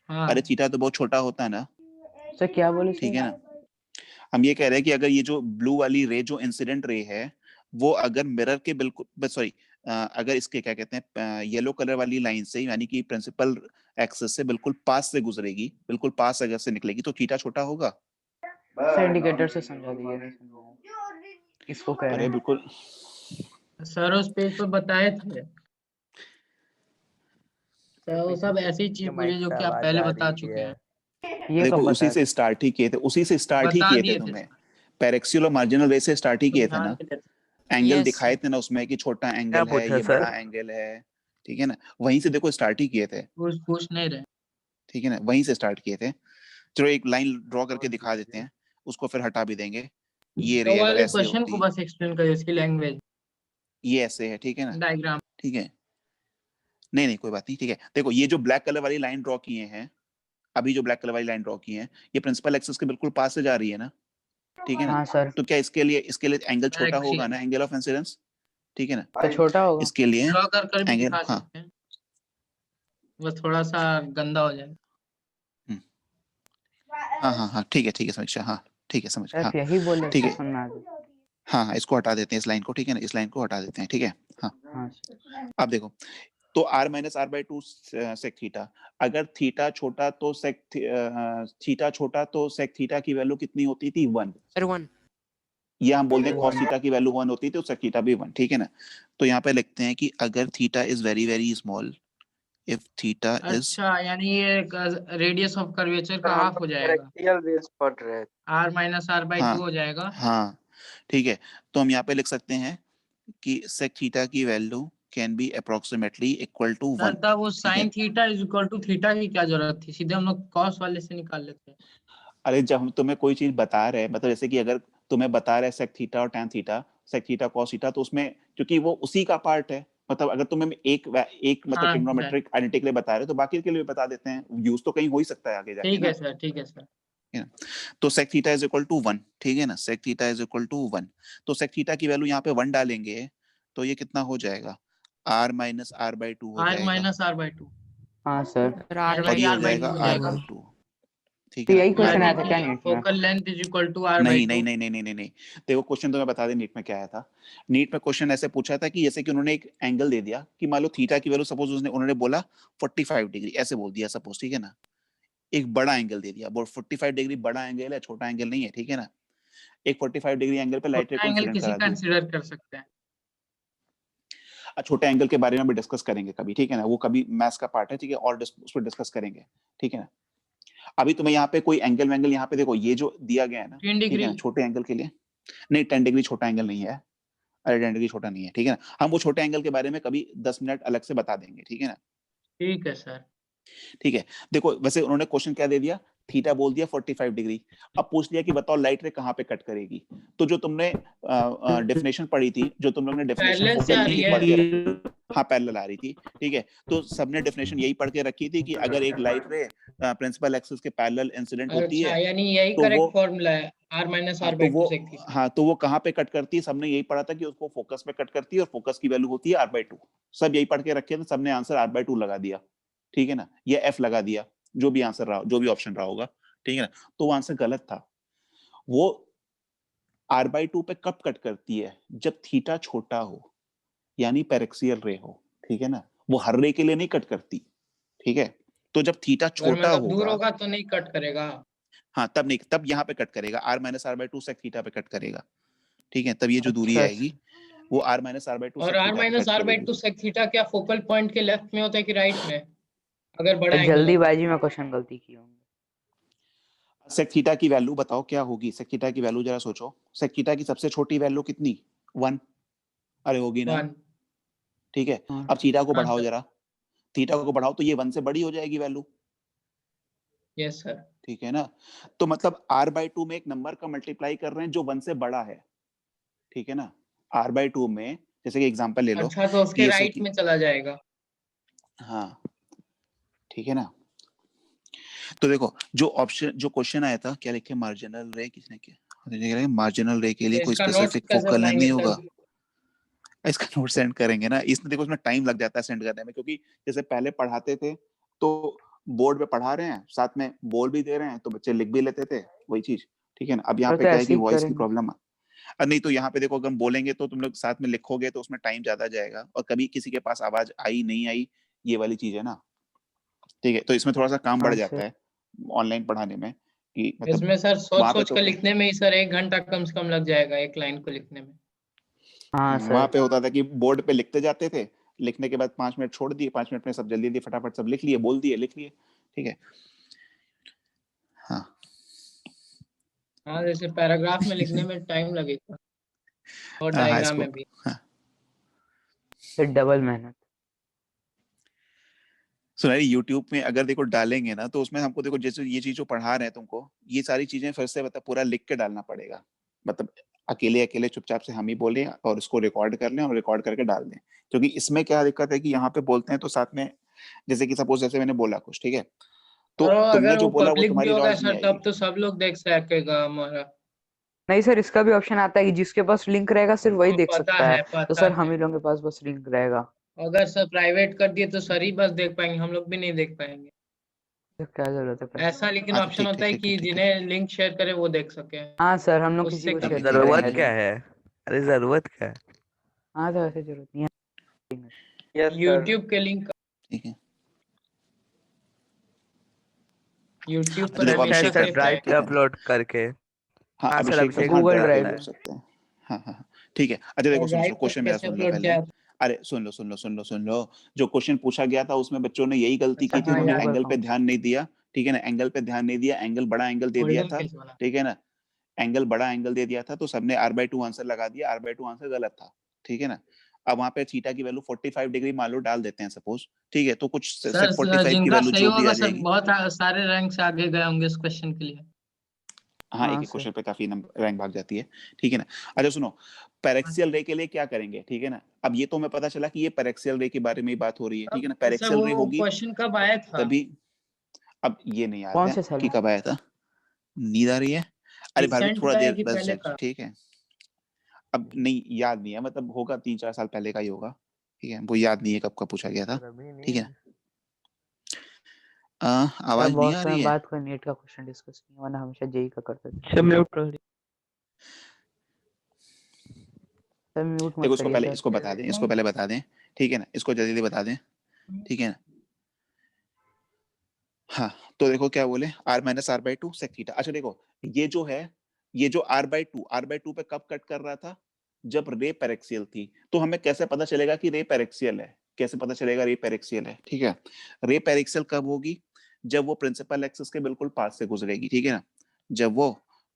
हाँ अरे थीटा तो बहुत छोटा होता है ना, सर क्या बोले ठीक है सर? ना। हम ये कह रहे हैं कि अगर ये जो ब्लू वाली रे जो इंसिडेंट रे है, वो अगर मिरर के बिल्कुल सॉरी, अगर इसके क्या कहते हैं येलो कलर वाली लाइन से, यानी कि प्रिंसिपल एक्सिस से बिल्कुल पास से गुजरेगी, बिल्कुल पास अगर से निकलेगी, तो थीटा छोटा होगा। सर इंडिकेटर से समझा दीजिए, इसको कह रहे अरे हैं। बिल्कुल, सर उस पेज पर बताए थे। सर वो सब ऐसी चीज पूछी माइक जो से कि आप आवाज पहले आ बता रही चुके है। हैं। ये देखो कब उसी बताया से था? स्टार्ट ही किए थे, उसी से स्टार्ट ही बता किए थे दिए थे तुम्हें, सर। पैरेक्सियल और मार्जिनल रे से स्टार्ट ही किए थे ना, समझा के थे। एंगल यस दिखाए सर। थे ना उसमें कि छोटा क्या एंगल है, पूछा ये सर? बड़ा एंगल है, ठीक है ना, वहीं से देखो स्टार्ट ही किए थे, पूछ नहीं रहे। ठीक है ना, वहीं से स्टार्ट किए थे। चलो एक लाइन ड्रॉ करके दिखा देते हैं, उसको फिर हटा भी देंगे। ये तो रे अगर वाले ऐसे क्वेश्चन को होती, बस एक्सप्लेन करिए, इसकी लैंग्वेज ये ऐसे है, ठीक है ना, डायग्राम। ठीक है, नहीं नहीं कोई बात नहीं, ठीक है। देखो ये जो ब्लैक कलर वाली लाइन ड्रॉ किए हैं, अभी जो ब्लैक कलर वाली लाइन ड्रॉ की है, ये प्रिंसिपल एक्सिस के बिल्कुल पास से जा रही है ना, ठीक है ना। हाँ सर। तो क्या इसके लिए एंगल छोटा होगा ना, डायरेक्शन एंगल ऑफ इंसिडेंस, ठीक है ना, तो छोटा होगा। इसके लिए ड्रॉ कर भी एंगल, दिखा हाँ सकते हैं, बस थोड़ा सा गंदा हो जाए। हाँ ठीक है समीक्षा, हाँ ठीक है समझ, हाँ सर यही बोले ठीक थे, है, सुनना भी। हाँ इसको हटा देते हैं, इस लाइन को, ठीक है ना, इस लाइन को हटा देते हैं, ठीक है। हाँ हाँ सर। अब देखो, तो R-R/2 सेक थीटा, अगर थीटा छोटा तो थीटा छोटा तो सेक थीटा की वैल्यू कितनी होती थी, 1, सर 1। या हम बोल दें कॉस थीटा की वैल्यू 1 होती थी, तो सेक थीटा भी 1, ठीक है ना। तो यहाँ पे लिखते हैं कि अगर theta is very very small, if theta is, अच्छा, यानी ये रेडियस ऑफ कर्वेचर सर का हम हाफ हो लोग जाएगा। प्रैक्टिकल बेस पढ़ रहे हैं। R-R/2 हाँ हो जाएगा। हाँ ठीक है, तो हम यहाँ पे लिख सकते हैं कि सेक थीटा की value can be approximately equal to sir 1। तब वो ठीक है, sine theta is equal to theta की क्या जरूरत थी, सीधे हम लोग कॉस वाले से निकाल लेते हैं। अरे जब हम तुम्हें कोई चीज बता रहे हैं, मतलब जैसे कि अगर तुम्हें बता रहे सेक थीटा और tan theta, sec theta cos theta, तो उसमें क्योंकि वो उसी का पार्ट है, मतलब अगर तुम्हें एक मतलब हाँ सर, ट्रिग्नोमेट्रिक आइडेंटिटी के लिए बता रहे हो तो बाकी के लिए भी बता देते हैं, यूज तो कहीं हो ही सकता है आगे जाके ठीक ना। है सर, ठीक है सर। तो sec theta is equal to 1, ठीक है ना, sec theta is equal to 1। तो सेक थीटा की वैल्यू यहाँ पे 1 डालेंगे तो ये कितना हो जाएगा, r माइनस आर बाई 2 हो आर जाएगा, माइनस आर बाई 2 हाँ सर, सर आर और बाई ये हो आर बाई जाएगा 2 हो r जाएगा। बाई 2, ठीक तो है ना। यही क्वेश्चन आया यानी था क्या कि नीट में? Focal length is equal to R by नहीं 2। नहीं नहीं नहीं नहीं नहीं नहीं, देखो क्वेश्चन तो मैं बता दें नीट में क्या आया था। नीट में क्वेश्चन ऐसे पूछा था कि जैसे कि उन्होंने एक एंगल दे दिया कि मान लो थीटा की वैल्यू सपोज उन्होंने बोला 45 डिग्री, ऐसे बोल दिया सपोज, ठीक है ना, एक बड़ा एंगल दे दिया, बोल 45 डिग्री बड़ा एंगल है, छोटा एंगल नहीं है, ठीक है ना। एक 45 डिग्री एंगल पे लाइट रे छोटा को एंगल इंसिडेंट किसी करा दी। कंसिडर कर सकते हैं। छोटे एंगल के बारे में भी डिस्कस करेंगे कभी, ठीक है ना, वो कभी मैथ्स का पार्ट है, ठीक है, और उस पर डिस्कस करेंगे, ठीक है ना। अभी तुम्हें यहाँ पे कोई एंगल वैंगल यहाँ पे देखो ये जो दिया गया है ना, 10 ठीक है डिग्री। ना, छोटे एंगल के लिए नहीं, 10 डिग्री छोटा एंगल नहीं है, अरे 10 डिग्री छोटा नहीं है, ठीक है ना। हम वो छोटे एंगल के बारे में कभी 10 मिनट अलग से बता देंगे, ठीक है ना। ठीक है सर। ठीक है, देखो वैसे उन्होंने क्वेश्चन क्या दे दिया, थीटा बोल दिया 45 डिग्री, अब पूछ लिया कि बताओ लाइट रे कहाँ पे कट करेगी। तो जो तुमने डेफिनेशन पढ़ी थी, जो तुम लोग ने डेफिनेशन पैरेलल से फोकल आ लेंथ रही की है। पढ़ के रखी थी, हाँ पैरेलल आ रही थी, ठीक है। तो सबने डेफिनेशन यही पढ़ के रखी थी कि अगर एक लाइट रे प्रिंसिपल एक्सिस के पैरेलल इंसिडेंट होती अच्छा, है यानी यही तो वो करेक्ट फॉर्मूला है, आर माइनस हाँ आर तो बाई वो 2 सेक थीटा। हाँ तो वो कहाँ पे कट करती है, सबने यही पढ़ा था कि उसको फोकस पे कट करती है और फोकस की वैल्यू होती है आर बाई 2। सब यही पढ़ के रखे थे, सबने आंसर आर बाई 2 लगा दिया, ठीक है ना, या एफ लगा दिया, जो भी आंसर रहा, जो भी ऑप्शन रहा होगा, ठीक है ना। तो वो आंसर गलत था। वो आर बाई 2 पे कब कट करती है, जब थीटा छोटा हो, यानी पैरेक्सियल रे हो, ठीक है ना। वो हर रे के लिए नहीं कट करती, ठीक है। तो जब थीटा अगर छोटा मतलब दूर होगा, होगा तो नहीं कट करेगा। हाँ तब नहीं, तब यहाँ पे कट करेगा, R minus R by 2 sec theta पे कट करेगा, ठीक है। तब ये जो दूरी अच्छा आएगी वो आर माइनस आर बाई 2 और सेक आर थीटा पे माइनस कट आर बाई करेगी। 2 सेक थीटा क्या फोकल पॉइंट के लेफ्ट में होता है कि राइट में, अगर बड़ा एंगल है तो? जल्दीबाजी में क्वेश्चन गलती की होंगी। सेक थीटा की वैल्यू बताओ क्या होगी, सेक थीटा की वैल्यू जरा सोचो, सेक थीटा की सबसे छोटी वैल्यू कितनी, 1, अरे होगी ना, 1। ठीक है। हाँ अब थीटा को हाँ बढ़ाओ सर। जरा, थीटा को बढ़ाओ तो ये 1 से बड़ी हो जाएगी वैल्यू, यस सर। ठीक है ना। तो मतलब आर बाई 2 में एक नंबर का मल्टीप्लाई कर रहे हैं जो 1 से बड़ा है, ठीक है ना। आर बाई 2 में जैसे कि एग्जांपल ले लो अच्छा, तो कि उसके ये राइट सेक, में चला जाएगा। हाँ ठीक है ना। तो देखो जो ऑप्शन, जो क्वेश्चन आया था क्या लिखे, मार्जिनल रे, किसने किया, मार्जिनल रे के लिए तो कोई इसका नोट्स स्पेसिफिक कैसे फोकल लेंथ बनाएंगे नहीं सर? होगा। इसका नोट सेंड करेंगे ना, इसमें देखो इसमें टाइम लग जाता है सेंड करने में, क्योंकि जैसे पहले पढ़ाते थे तो बोर्ड पे पढ़ा रहे हैं, साथ में बोल भी दे रहे हैं, तो बच्चे लिख भी लेते थे वही चीज, ठीक है ना। अब यहाँ तो पे क्या है ऐसे कि ही वॉइस की करेंगे। प्रॉब्लम है, नहीं तो यहाँ पे देखो अगर हम बोलेंगे तो तुम लोग साथ में लिखोगे तो उसमें टाइम ज्यादा जाएगा, और कभी किसी के पास आवाज आई नहीं आई, ये वाली चीज है ना, ठीक है। तो इसमें थोड़ा सा काम बढ़ हाँ जाता सर। है ऑनलाइन पढ़ाने में, कि मतलब इसमें सर सोच वहां पे सोच तो कर क्या, लिखने में ही सर 1 घंटा कम से कम लग जाएगा एक लाइन को लिखने में। हाँ वहां सर। पे होता था कि बोर्ड पे लिखते जाते थे, लिखने के बाद 5 मिनट छोड़ दिए, 5 मिनट में सब जल्दी जल्दी फटाफट सब लिख लिए, बोल दिए, लिख लिए, ठीक है। हाँ हाँ, जैसे पैराग्राफ में लिखने में टाइम लगेगा और हाँ हाँ, डायग्राम इसको में भी। हाँ। फिर डबल मेहनत। सुना यूट्यूब में अगर देखो डालेंगे ना तो उसमें हमको देखो जैसे ये चीज जो पढ़ा रहे हैं तुमको, ये सारी चीजें फिर से मतलब पूरा लिख के डालना पड़ेगा, मतलब अकेले अकेले चुपचाप से हम ही बोलें और उसको रिकॉर्ड कर लें और रिकॉर्ड करके डाल दें। क्योंकि इसमें क्या दिक्कत है कि यहाँ पे बोलते हैं तो साथ में, जैसे कि सपोज जैसे मैंने बोला कुछ, ठीक है, तो और तुमने अगर जो वो बोला वो पब्लिक भी तुम्हारी होगा नॉलेज नहीं सर आएगी। तब तो सब लोग देख सकेगा हमारा। नहीं सर, इसका भी ऑप्शन आता है कि जिसके पास लिंक रहेगा सिर्फ वही हाँ, देख सकता है। तो पता सर है। हम ही लोगों के पास बस लिंक रहेगा। अगर सर प्राइवेट कर दिए तो सर ही बस देख पाएंगे, हम लोग भी नहीं देख पाएंगे। तो क्या जरूरत है प्राइवेट? ऐसा लेकिन अच्छा ऑप्शन ठीक होता ठीक है ठीक कि ठीक ठीक है, जिन्हें लिंक शेयर करे वो देख सके, हाँ सर, हम लोग किसी उससे को ठीक शेयर है नहीं ठीक है, करेंगे जरूरत ठीक क्या लिंक। है? अरे जरूरत क्या है? हाँ तो ऐसे जरूरत नहीं है। Yes sir. यूट्यूब के लिंक, ठीक है। यूट्यूब अच्छा पर देखो अच्छा हमेशा अभिषेक सर सर, सेफ ड्राइव रहेगा। पे हाँ अपलोड करके। हाँ हाँ सर, अभिषेक सर, अभिषेक हाँ गूगल सर ड्राइव ड्राइव पे आता हो में। है। सकते हैं, हाँ हाँ हाँ ठीक है। अच्छा देखो और सुन ड्राइव लो, पर क्वेश्चन मेरा कैसे सुन लो अपलोड पहले, किया? अरे सुन लो, जो क्वेश्चन पूछा गया था उसमें बच्चों ने यही गलती अच्छा की थी, हाँ हाँ, उन्होंने याद, गूगल एंगल पे फॉर्म्स। ध्यान नहीं दिया, ठीक है ना, एंगल पे ध्यान नहीं दिया, एंगल बड़ा एंगल दे दिया गोल्डन था, फेस वाला। ठीक है ना, एंगल बड़ा एंगल दे दिया था, तो सबने r/2 आंसर लगा दिया, r/2 आंसर गलत था, ठीक है ना। अब वहां पे थीटा की वैल्यू 45 डिग्री मान लो डाल देते हैं सपोज, ठीक है, तो कुछ सर सेट 45 की जिनका वैल्यू सही जो भी होगा आ सर जाएगी। बहुत सारे रैंक से आगे गए होंगे इस क्वेश्चन के लिए। हाँ, हाँ एक एक सर। क्वेश्चन पे काफी रैंक भाग जाती है, ठीक है ना। अच्छा सुनो, पैरेक्सियल रे के लिए क्या करेंगे, ठीक है ना। अब ये तो हमें पता चला कि ये पैरेक्सियल रे के बारे में ही बात हो रही है, ठीक है ना। सर पैरेक्सियल रे वो होगी क्वेश्चन कब आया था? तभी, अब ये नहीं याद कौन है से साल कि में? कब आया था, नींद आ रही है। अरे भाभी रिसेंट थोड़ा का है देर कि बस पहले का? ठीक है, अब नहीं याद नहीं है, मतलब होगा 3-4 साल पहले का ही होगा, ठीक है, वो याद नहीं है कब कब पूछा गया था, सर अभी ठीक है। नहीं। सर आवाज नहीं बहुत आ समय रही है। बाद कोई नीट का क्वेश्चन डिस्कस नहीं, वरना हमेशा जेई का करते थे। अच्छा म्यूट रह सर म्यूट मत देखो इसको करिए पहले सर। इसको बता दें, इसको पहले बता दें, ठीक है ना, इसको जल्दी बता दें, ठीक है ना। हाँ, तो देखो क्या बोले, r-r/2 sec थीटा। अच्छा देखो, ये जो है, ये जो r/2 पे कब कट कर रहा था, जब रे पैरेक्सियल थी। तो हमें कैसे पता चलेगा कि रे पैरेक्सियल है, कैसे पता चलेगा रे पैरेक्सियल है, ठीक है। रे पैरेक्सियल कब होगी, जब वो प्रिंसिपल एक्सिस के बिल्कुल पास से गुजरेगी, ठीक है ना, जब वो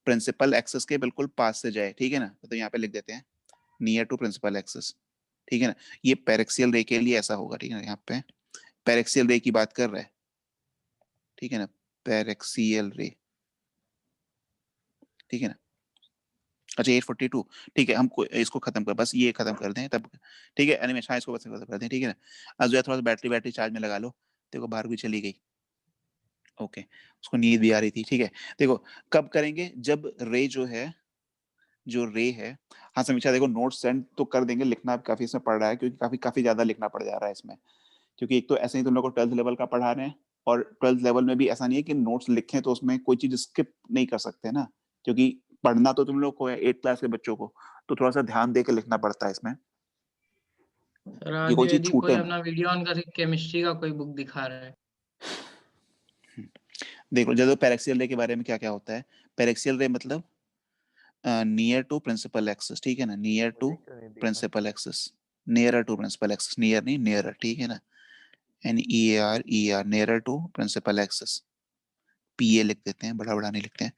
प्रिंसिपल एक्सिस के बिल्कुल पास से जाए, ठीक है ना। तो यहाँ पे लिख देते हैं नियर टू प्रिंसिपल एक्सिस, ठीक है ना। ये पैरेक्सियल रे के लिए ऐसा होगा, ठीक है ना। यहाँ पे पैरेक्सियल रे की बात कर रहे हैं, ठीक है ना, पैरेक्सियल रे, ठीक है ना। अच्छा 842, ठीक है, हम इसको खत्म कर, बस ये खत्म कर दें तब, ठीक है। एनिमेशन इसको बस खत्म कर दें, ठीक है ना। अब जो है थोड़ा सा बैटरी चार्ज में लगा लो। देखो बाहर भी चली गई, ओके, उसको नींद भी आ रही थी, ठीक है। देखो कब करेंगे, जब रे जो है, जो रे है, हाँ समीक्षा देखो नोट सेंड तो कर देंगे, लिखना काफी इसमें पड़ रहा है, क्योंकि काफी काफी ज्यादा लिखना पड़ जा रहा है इसमें, क्योंकि एक तो ऐसे ही तुम लोग को 12th लेवल का पढ़ा रहे हैं, और 12th लेवल में भी ऐसा नहीं है कि नोट्स लिखें तो उसमें कोई चीज स्किप नहीं कर सकते ना, क्योंकि पढ़ना तो तुम लोग को है 8th क्लास के बच्चों को, तो थोड़ा सा ध्यान दे के लिखना पड़ता है इसमें, सर कि कोई आज चीज यदि कोई छूटे ना। अपना वीडियो ऑन करके केमिस्ट्री का कोई बुक दिखा रहा है। देखो जब पैरेक्सियल रे के बारे में क्या क्या होता है, पैरेक्सियल रे मतलब नियर टू प्रिंसिपल एक्सिस, ठीक है ना, नियर टू मुझे क्यों नहीं दिखा? Principal axis, nearer to principal axis, near नहीं नियरर, ठीक है ना, NEAR nearer to principal axis, PA लिख देते हैं, बड़ा बड़ा नहीं लिखते हैं,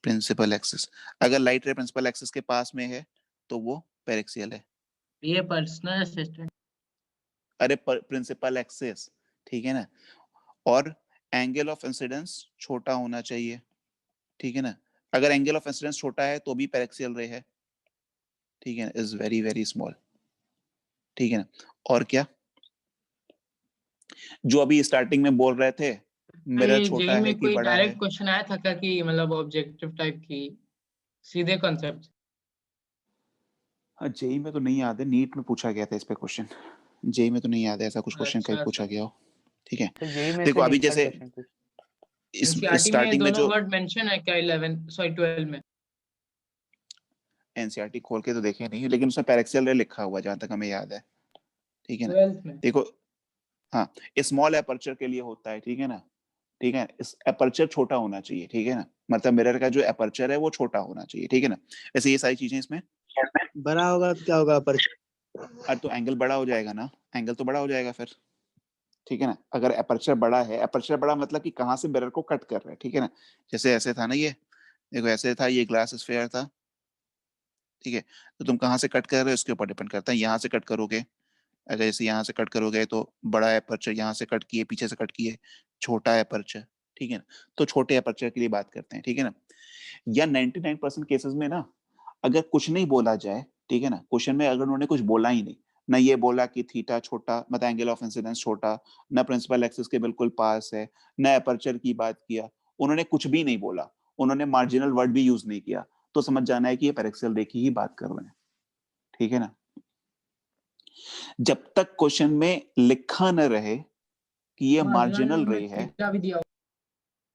प्रिंसिपल एक्सिस। अगर लाइट रे प्रिंसिपल एक्सिस के पास में है तो वो पैरेक्सियल है। ये पर्सनल असिस्टेंट। अरे प्रिंसिपल एक्सिस, ठीक है ना, और एंगल ऑफ इंसिडेंस छोटा होना चाहिए, ठीक है ना। अगर एंगल ऑफ इंसिडेंस छोटा है तो भी पैरेक्सियल रे है, ठीक है ना, इज वेरी वेरी स्मॉल, ठीक है ना। और क्या, जो अभी स्टार्टिंग में बोल रहे थे, मिरर ये जेई छोटा है में कि कोई बड़ा है। डायरेक्ट क्वेश्चन आया था क्या कि मतलब ऑब्जेक्टिव टाइप की सीधे कॉन्सेप्ट? हाँ जेई में तो नहीं याद है, नीट में पूछा गया था इस पे क्वेश्चन, जेई में तो नहीं याद है ऐसा कुछ क्वेश्चन कहीं अच्छा पूछा अच्छा। गया हो, ठीक है। तो जेई में देखो से अभी डिफिकल्ट जैसे क्वेश्चन पूछ। इस एनसीईआरटी में स्टार्टिंग में दोनों जो वर्ड मेंशन है क्या 12 में? एनसीईआरटी खोल के तो देखे नहीं, लेकिन उसमें पैरेक्सियल रे लिखा हुआ है जहां तक हमें याद है, ठीक है ना। 12th में? देखो हाँ, स्मॉल एपर्चर के लिए होता है, ठीक है ना, ठीक है, इस एपर्चर छोटा होना चाहिए, ठीक है ना, मतलब मिरर का जो एपर्चर है वो छोटा होना चाहिए, ठीक है ना। ऐसे ये सारी चीजें इसमें, बड़ा होगा तो क्या होगा पर अरे तो एंगल बड़ा हो जाएगा ना, एंगल तो बड़ा हो जाएगा फिर, ठीक है ना। अगर एपर्चर बड़ा है, एपर्चर बड़ा मतलब कि कहाँ से मिरर को कट कर रहे हैं, ठीक है ना। जैसे ऐसे था ना ये, देखो ऐसे था, ये ग्लास स्फीयर था, ठीक है, तो तुम कहाँ से कट कर रहे हो इसके ऊपर डिपेंड करता है। यहाँ से कट करोगे, अगर जैसे यहाँ से कट करोगे तो बड़ा एपर्चर, यहाँ से कट किए, पीछे से कट किए, छोटा एपर्चर, ठीक है ना। तो छोटे एपर्चर के लिए बात करते हैं, ठीक है ना। या 99% केसेस में ना, अगर कुछ नहीं बोला जाए, ठीक है ना, क्वेश्चन में अगर उन्होंने कुछ बोला ही नहीं, ना ये बोला कि थीटा छोटा मतलब एंगल ऑफ इंसिडेंस छोटा, ना प्रिंसिपल एक्सिस के बिल्कुल पास है, ना एपर्चर की बात किया, उन्होंने कुछ भी नहीं बोला, उन्होंने मार्जिनल वर्ड भी यूज नहीं किया, तो समझ जाना है कि ये पैरेक्सियल रे की ही बात कर रहे हैं, ठीक है ना। जब तक क्वेश्चन में लिखा न रहे कि ये मार्जिनल रे है, थीटा भी दिया हुआ।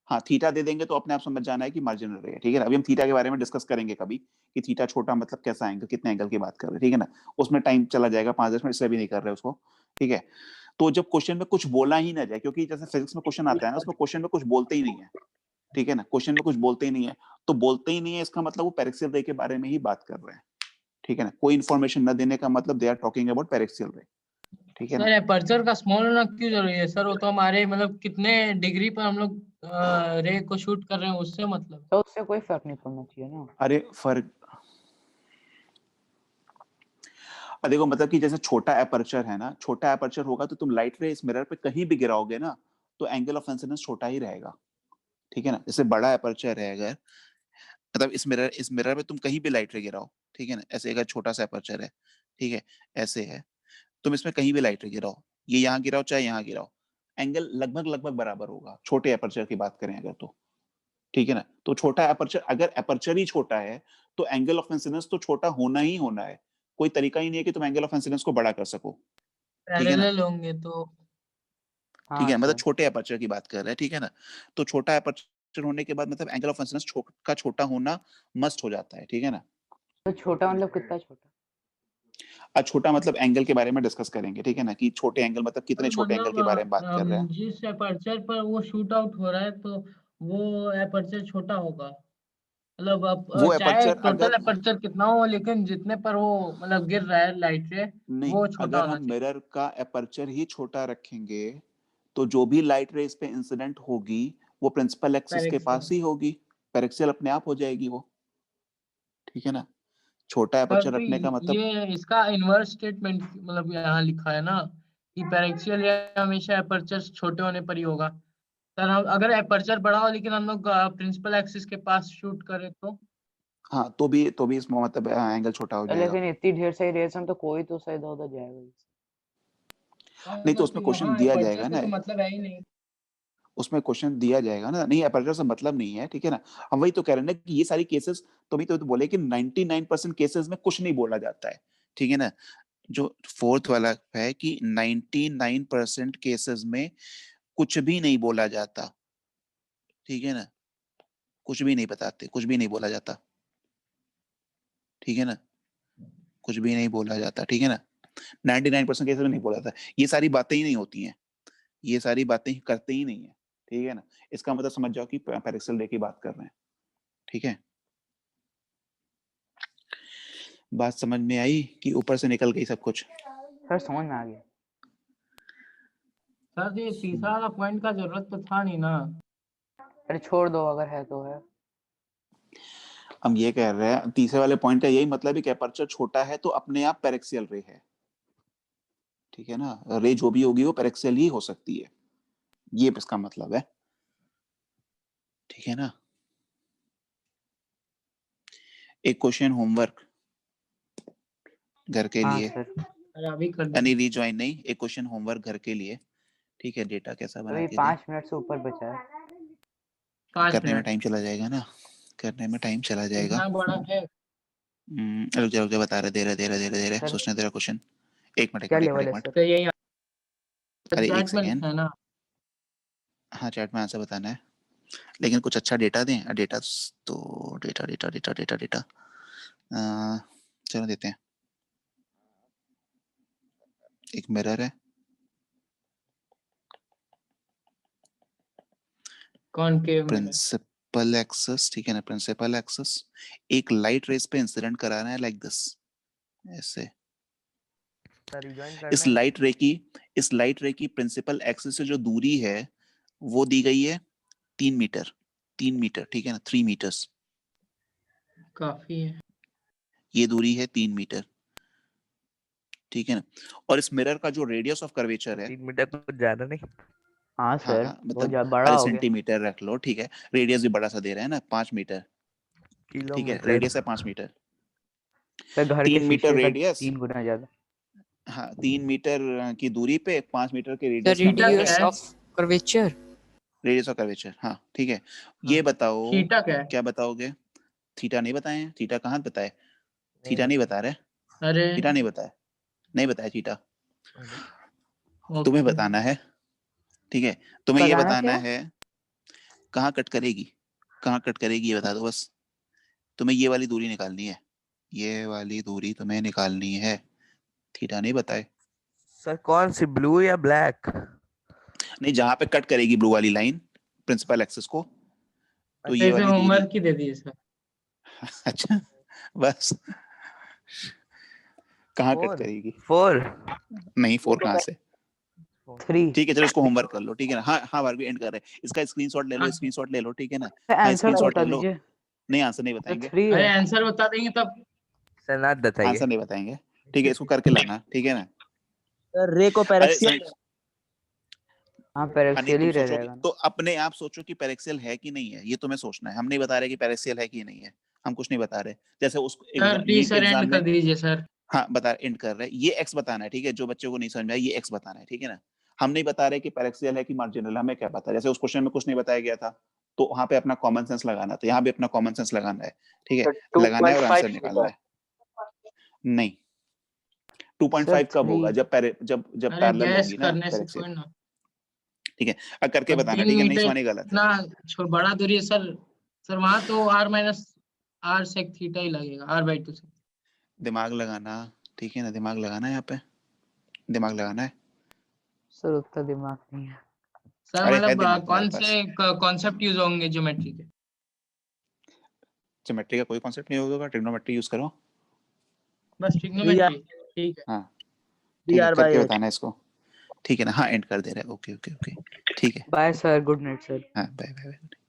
हाँ थीटा दे देंगे तो अपने आप समझ जाना है कि मार्जिनल रे है, ठीक है ना। अभी हम थीटा के बारे में डिस्कस करेंगे कभी, कि थीटा छोटा मतलब कैसा एंगल, कितने एंगल की बात कर रहे हैं, ठीक है ना। उसमें टाइम चला जाएगा 5-10 मिनट, इसलिए भी नहीं कर रहे उसको, ठीक है। तो जब क्वेश्चन में कुछ बोला ही ना जाए, क्योंकि जैसे फिजिक्स में क्वेश्चन आता है ना, उसमें क्वेश्चन में कुछ बोलते ही नहीं है, ठीक है ना, क्वेश्चन में कुछ बोलते ही नहीं है, तो बोलते ही नहीं है इसका मतलब वो पैरेक्सियल रे के बारे में ही बात कर रहे हैं, ठीक है ना। कोई इन्फॉर्मेशन न देने का मतलब they are talking about paraxial ray, ठीक है ना। सर एपर्चर का स्मॉल होना क्यों जरूरी है सर? वो तो हमारे मतलब कितने डिग्री पर हम लोग रे को शूट कर रहे हैं उससे मतलब। तो उससे कोई फर्क नहीं पड़ना चाहिए ना। अरे फर्क, अब देखो मतलब कि जैसे छोटा एपर्चर है ना, छोटा एपर्चर होगा तो तुम लाइट रे इस मिरर पे कहीं भी गिराओगे ना तो एंगल ऑफ इंसिडेंस छोटा ही रहेगा, ठीक है ना। जैसे बड़ा एपर्चर है अगर, मतलब इस मिरर पे तुम कहीं भी लाइट रे गिराओ, ठीक है ना। ऐसे अगर छोटा सा एपर्चर है, ठीक है, ऐसे है, तुम इसमें कहीं भी लाइट रे गिराओ, ये यहाँ गिराओ चाहे यहाँ गिराओ, एंगल लगभग लगभग बराबर होगा, छोटे एपर्चर की बात करें अगर तो, ठीक है ना। तो छोटा एपर्चर, अगर एपर्चर ही छोटा है तो एंगल ऑफ इंसिडेंस तो छोटा होना ही होना है, कोई तरीका ही नहीं है कि तुम एंगल ऑफ इंसिडेंस को बड़ा कर सको, ठीक है ना। पैरेलल होंगे तो ठीक हाँ है, मतलब सर। छोटे एपर्चर की बात कर रहे हैं, ठीक है ना। तो छोटा एपर्चर होने के बाद मतलब एंगल ऑफ इंसिडेंस का छोटा होना मस्ट हो जाता है, ठीक है ना। तो छोटा मतलब कितना छोटा? आज छोटा मतलब एंगल के बारे में डिस्कस करेंगे, ठीक है ना, कि छोटे एंगल मतलब कितने सर छोटे एंगल मतलब के बारे में बात कर रहे हैं। जिस एपर्चर पर वो शूट आउट हो रहा है तो वो एपर्चर छोटा होगा, मतलब अब वो चाहे एपर्चर टोटल अगर, एपर्चर कितना हो लेकिन जितने पर वो मतलब गिर रहा है लाइट रे नहीं, वो छोटा अगर होना हम चाहिए। मिरर का एपर्चर ही छोटा रखेंगे तो जो भी लाइट रेस पे इंसिडेंट होगी वो प्रिंसिपल एक्सिस के पैरेक्सियल। पास ही होगी, पैरेक्सियल अपने आप हो जाएगी वो, ठीक है ना। छोटा सर एपर्चर तो रखने का मतलब, ये इसका इनवर्स स्टेटमेंट मतलब यहाँ लिखा है ना कि पैरेक्सियल या हमेशा एपर्चर छोटे होने पर ही होगा। सर हम अगर एपर्चर बड़ा हो लेकिन हम लोग प्रिंसिपल एक्सिस के पास शूट करें तो हाँ तो भी इसमें मतलब एंगल छोटा हो जाएगा। लेकिन इतनी ढेर सारी रेस में तो कोई तो सही इधर उधर जाएगा ही। नहीं तो मतलब उसमें क्वेश्चन वहाँ दिया एपर्चर जाएगा से ना, तो मतलब है ही नहीं। उसमें क्वेश्चन दिया जाएगा ना, नहीं एपर्चर से मतलब नहीं है, ठीक है ना। हम वही तो कह रहे हैं ना कि ये सारी केसेस, तो भी तो बोले कि 99% केसेस में कुछ नहीं बोला जाता है, ठीक है ना। जो फोर्थ वाला है कि 99% केसेस में कुछ भी नहीं बोला जाता, ठीक है ना, कुछ भी नहीं बताते, कुछ भी नहीं बोला जाता, ठीक है ना, कुछ भी नहीं बोला जाता, ठीक है ना। 99% केसेस में नहीं बोला जाता, ये सारी बातें ही नहीं होती हैं, ये सारी बातें ही करते ही नहीं है, ठीक है ना। इसका मतलब समझ जाओ कि पैरेक्सल रे की बात कर रहे हैं, ठीक है। बात समझ में आई कि ऊपर से निकल गई सब कुछ। सर समझ में आ गया। सर ये तीसरा वाला पॉइंट का जरूरत तो था नहीं ना। अरे छोड़ दो, अगर है तो है। हम ये कह रहे हैं तीसरे वाले पॉइंट का यही मतलब है कि अपर्चर छोटा है तो अपने आप पैरेक्सियल रे है, ठीक है ना। रे जो भी होगी वो पैरेक्सियल ही हो सकती है, ये इसका मतलब है, ठीक है ना। एक क्वेश्चन होमवर्क घर के हाँ लिए, सर। अरे अभी कर यानी दीजिए। रीजॉइन नहीं, एक क्वेश्चन होमवर्क घर के लिए, ठीक है। डेटा कैसा बना अभी के दें, 5 मिनट से ऊपर बचा है। 5 करने में मिनट टाइम चला जाएगा ना, करने में टाइम चला जाएगा। इतना बड़ा है। रुक जा बता रहे, दे रहे सर सोचने तेरा क्वेश्चन। एक मिनट एक क्या मिनट एक मिनट लेवल एक है मिनट, सर? तो यही अरे एक चैट में सेकेंड, लिखा है ना। हाँ चैट में आंसर बताना है, लेकिन कुछ अच्छा डेटा दें। डेटा तो डेटा चलो देते हैं। एक मिरर है, कॉनकेव मिरर। प्रिंसिपल एक्सिस, ठीक है ना, प्रिंसिपल एक्सिस एक लाइट रेस पे इंसिडेंट करा रहा है लाइक दिस, ऐसे। सर रिजॉइन इस करना है। लाइट रे की प्रिंसिपल एक्सिस से जो दूरी है वो दी गई है 3 मीटर, 3 मीटर, ठीक है ना, 3 मीटर्स, काफी है। ये दूरी है 3 मीटर, ठीक है ना। और इस मिरर का जो रेडियस ऑफ कर्वेचर है, 3 मीटर कुछ ज्यादा नहीं। हाँ हाँ सर, हाँ बहुत मतलब बड़ा अरे हो गया। सेंटीमीटर रख लो, ठीक है, रेडियस भी बड़ा सा दे रहे हैं ना, 5 मीटर, ठीक है, किलोमीटर। रेडियस है 5 मीटर, सर घर के 3 मीटर शीशे का रेडियस, 3 गुना ज्यादा। हाँ 3 मीटर की दूरी पे 5 मीटर के The रेडियस का थीटा मिरर क्या है, radius है? of curvature. Radius of curvature, हाँ ठीक है। हाँ ये बताओ, थीटा क्या है? क्या बताओगे। थीटा नहीं बताए हैं, थीटा कहाँ बताए, नहीं थीटा नहीं बता। बता रहे, अरे थीटा नहीं बताया, नहीं बताया थीटा, अरे, तुम्हें ओके। बताना है, ठीक है। तुम्हें ये बताना बताना क्या? है कहाँ कट करेगी, कहाँ कट करेगी ये बता दो बस। तुम्हें ये वाली दूरी निकालनी है, ये वाली दूरी तुम्हें निकालनी है, थीटा नहीं बताए। सर कौन सी, ब्लू या ब्लैक? नहीं, जहां पे कट करेगी ब्लू वाली लाइन प्रिंसिपल एक्सिस को, तो अच्छा ये इसे वाली दूरी। होमवर्क ही दे दिए सर। अच्छा बस, कहाँ कट 4 करेगी, 4 नहीं 4 कहाँ से, 3। ठीक है चलो इसको होमवर्क कर लो, ठीक है ना। हाँ हाँ बार भी एंड कर रहे हैं, इसका स्क्रीनशॉट ले लो, हाँ, स्क्रीनशॉट ले लो, ठीक है ना। हाँ आंसर तो स्क्रीनशॉट बता ले लो, दीजिए। नहीं आंसर नहीं तो बताएंगे, 3 अरे है। आंसर बता देंगे तब। सर ना बताइए। आंसर नहीं बताएंगे, ठीक है, इसको करके लाना, ठीक है ना। सर रे को अरे पैरेक्सियल हाँ अरे पैरेक्सियल ही तुम रह सोचोगे जाएगा ना। तो अपने आप सोचो कि पैरेक्सियल है कि नहीं है, ये तुम्हें सोचना है। हम नहीं बता रहे कि पैरेक्सियल है कि नहीं है, हम कुछ नहीं बता रहे। जैसे उस सर नीट प्लीज के सर एग्जाम एंड में, कर दीजिए सर। हाँ बता एंड कर रहे हैं, ये एक्स बताना है, ठीक है। जो बच्चों को नहीं समझ में आया, ये एक्स बताना है, ठीक है ना। हम नहीं बता रहे कि पैरेक्सियल है कि मार्जिनल, हमें क्या पता। जैसे उस क्वेश्चन में कुछ नहीं बताया गया था, तो वहां पे अपना कॉमन सेंस लगाना था, यहाँ भी अपना कॉमन सेंस लगाना है, ठीक है। लगाना है और आंसर निकालना है। नहीं, 2.5 कब 3 होगा, जब अरे पैरेलल गैस होगी ना करने से पैरेक्सियल, कोई ना। ठीक है। अब करके अब बताना, 3 ठीक है, नहीं मीटर सुनी गलत है। इतना बड़ा दूरी है सर। सर वहां तो r minus r sec theta ही लगेगा, r/2 से। दिमाग लगाना, ठीक है ना, दिमाग लगाना है, यहाँ पे दिमाग लगाना है। सर उतना दिमाग नहीं है। सर अरे है मतलब दिमाग कौन तुम्हारे पास। से कॉन्सेप्ट यूज होंगे ज्योमेट्री के? ज्योमेट्री का कोई कॉन्सेप्ट नहीं होगा, ट्रिग्नोमेट्री यूज करो। बस ट्रिग्नोमेट्री, ठीक है। हाँ ठीक है, dr by करके h बताना है इसको, ठीक है ना। हाँ एंड कर दे रहा है, ओके ओके ओके, ठीक है। Bye sir, good night sir. हाँ बाय बाय बाय।